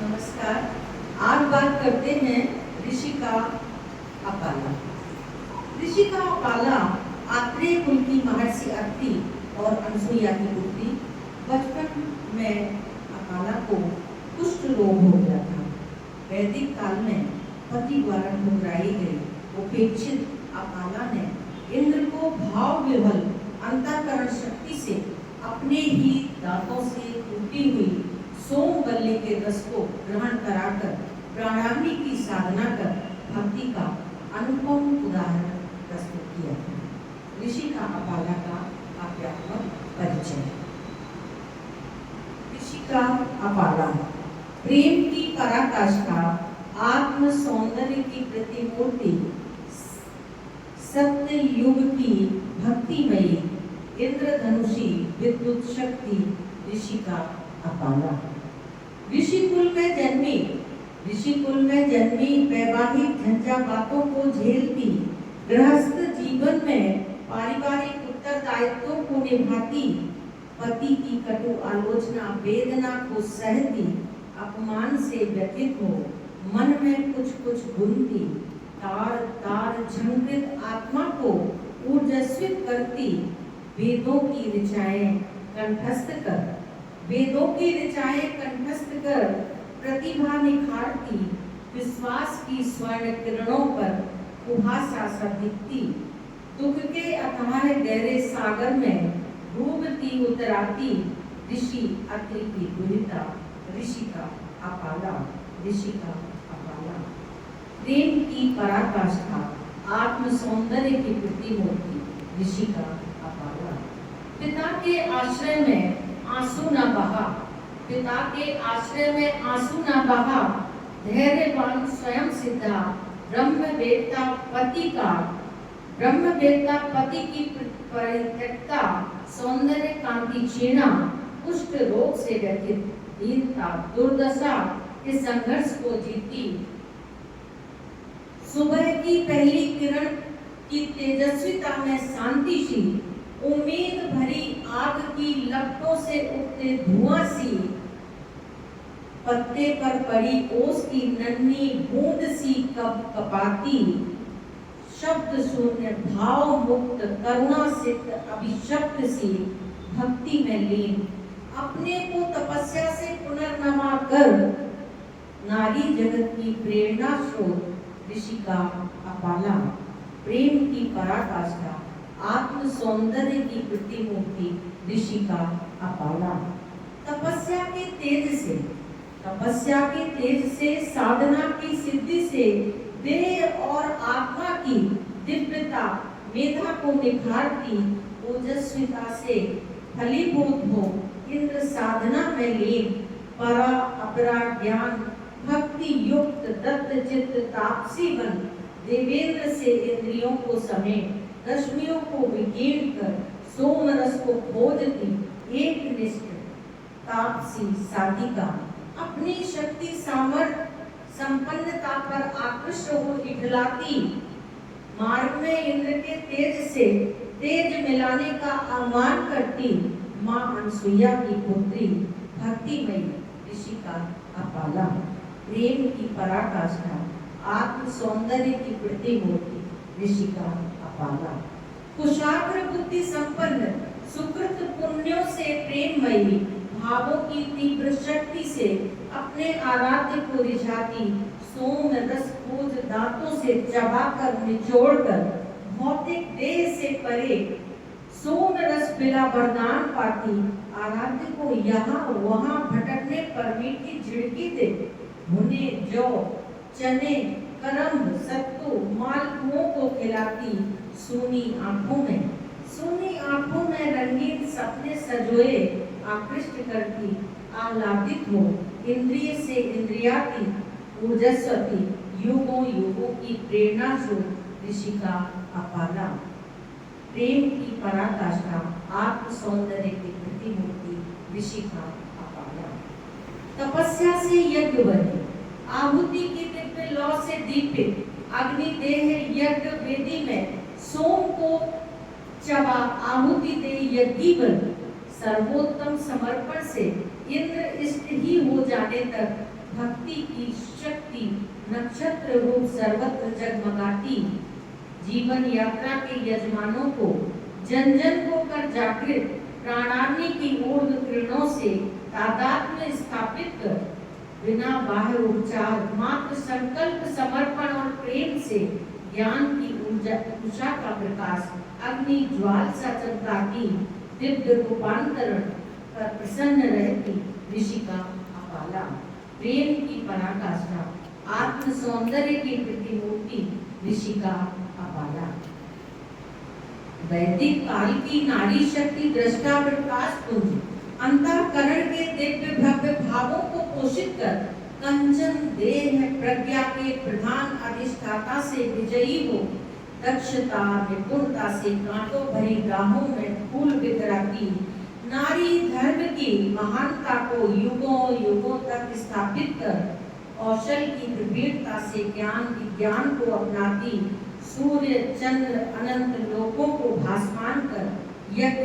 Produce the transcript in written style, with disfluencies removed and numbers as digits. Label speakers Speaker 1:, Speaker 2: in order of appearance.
Speaker 1: नमस्कार। आज बात करते हैं ऋषि का अपाला। ऋषि का अपाला आत्रेय कुल की महर्षि अत्रि और अनसुईया की पुत्री। बचपन में अपाला को कुष्ठ रोग हो गया था। वैदिक काल में पति द्वारा ठुकराई गई उपेक्षित अपाला ने इंद्र को भाव विह्वल अंतःकरण शक्ति से अपने ही दांतों से टूटी हुई सोमवल्ली के रस को ग्रहण कराकर प्राणाग्नि की साधना कर भक्ति का अनुपम उदाहरण प्रस्तुत किया था। ऋषि का अपाला का काव्यात्मक परिचय। ऋषि का अपाला प्रेम की पराकाष्ठा, आत्म सौंदर्य की प्रतिमूर्ति, सत्य युग की भक्तिमयी इंद्रधनुषी विद्युत शक्ति ऋषि का अपाला। ऋषि कुल में जन्मी वैवाहिक झंझावातों को झेलती, गृहस्थ जीवन में पारिवारिक उत्तरदायित्वों को निभाती, पति की कटु आलोचना वेदना को सहती, अपमान से व्यथित हो मन में कुछ बुनती, तार तार झंकृत आत्मा को ऊर्जस्वित करती, वेदों की ऋचाएं कंठस्थ कर प्रतिभा निखारती, विश्वास की स्वर्ण किरणों पर कुहासा सा दिखती, दुख के अथाह गहरे सागर में डूबती उतराती, ऋषि अत्रि की दुहिता ऋषि का अपाला। ऋषि का अपाला प्रेम की पराकाष्ठा, आत्म सौंदर्य की प्रतिमूर्ति ऋषि का अपाला। पिता के आश्रय में आंसू न बहा, धैर्यवान स्वयं सिद्धा, ब्रह्मवेत्ता पति की परित्यक्ता, सौंदर्य कांति क्षीणा, कुष्ठ रोग से व्यथित, दीनता दुर्दशा के संघर्ष को जीती, सुबह की पहली किरण की तेजस्विता में शांतिशील, उम्मीद भरी आग की लपटों से उठते धुआं सी, पत्ते पर पड़ी ओस की नन्ही बूंद सी कपाती, शब्द शून्य भाव मुक्त करुणा सिक्त अभिशप्त सी, भक्ति में लीन, अपने को तपस्या से पुनर्नमा कर, नारी जगत की प्रेरणा स्रोत ऋषि का अपाला। प्रेम की पराकाष्ठा, आत्म सौंदर्य की प्रतिमूर्ति ऋषि का अपाला। तपस्या के तेज से साधना की सिद्धि से देह और आत्मा की दिव्यता मेधा को निखारती, ओजस्विता से फलीभूत हो इंद्र साधना में लीन, परा अपरा ज्ञान भक्ति युक्त दत्त चित्त तापसी बन, देवेंद्र से इंद्रियों को समेट रश्मियों को विकीर्ण कर सोम रस को खोजती, एक निष्ठ तापसी साधिका, अपनी शक्ति सामर्थ्य संपन्नता पर आकृष्ट हो इठलाती, मार्ग में इंद्र के तेज से तेज मिलाने का आह्वान करती, मां अनसुईया की पुत्री भक्तिमयी ऋषि का अपाला। प्रेम की पराकाष्ठा, आत्म सौंदर्य की प्रतिमूर्ति ऋषि का अपाला। कुशाग्र बुद्धि संपन्न, सुकृत पुण्यों से प्रेममयी, भावों की तीव्र शक्ति से अपने आराध्य को रिझाती, सोम रस खोज दांतों से चबाकर निचोड़कर, भौतिक देह से परे सोम रस बिला वरदान पाती, आराध्य को यहाँ वहाँ भटकने पर मीठी झिड़की दे, भुने जौ चने करम्ब सत्तू मालपुओं को खिलाती, सूनी आंखों में रंगीन सपने सजोए आकृष्ट करती, आह्लादित हो इंद्रिय से इंद्रियाती, ऊर्जस्वती, युगों की प्रेरणा स्रोत ऋषि का अपाला। प्रेम की पराकाष्ठा, आत्म सौंदर्य की प्रतिमूर्ति ऋषि का अपाला। तपस्या से यज्ञ बने, आहुति की दिव्य लौ से दीपित, अग्नि देह यज्ञ वेदी में सोम को चबा आहुति दे यज्ञी बन, सर्वोत्तम समर्पण से इंद्र इष्ट ही हो जाने तक भक्ति की शक्ति नक्षत्र रूप सर्वत्र जगमगाती, जीवन यात्रा के यजमानों को जन जन को कर जागृत प्राणाग्नि की ऊर्ध्व किरणों से तादाद में स्थापित कर, बिना बाह्य उपचार मात्र संकल्प समर्पण और प्रेम से ज्ञान की उषा का प्रकाश अग्नि ज्वाल सा चमकाती, दिव्य रूपांतरण पर प्रसन्न रहती ऋषिका अपाला, प्रेम की पराकाष्ठा आत्म सौंदर्य की प्रतिमूर्ति ऋषिका अपाला। वैदिक काल की नारी शक्ति दृष्टा प्रकाश पुंज अंतःकरण के दिव्य भव्य भावों को पोषित कर कंचन देह प्रज्ञा के प्रधान अधिष्ठाता से विजयी हो, दक्षता निपुणता से कांटों भरी राहों में फूल बिखराती, नारी धर्म की महानता को युगों युगों तक स्थापित कर कौशल की प्रवीणता से ज्ञान विज्ञान को अपनाती, सूर्य चंद्र अनंत लोकों को भासमान कर यज्ञ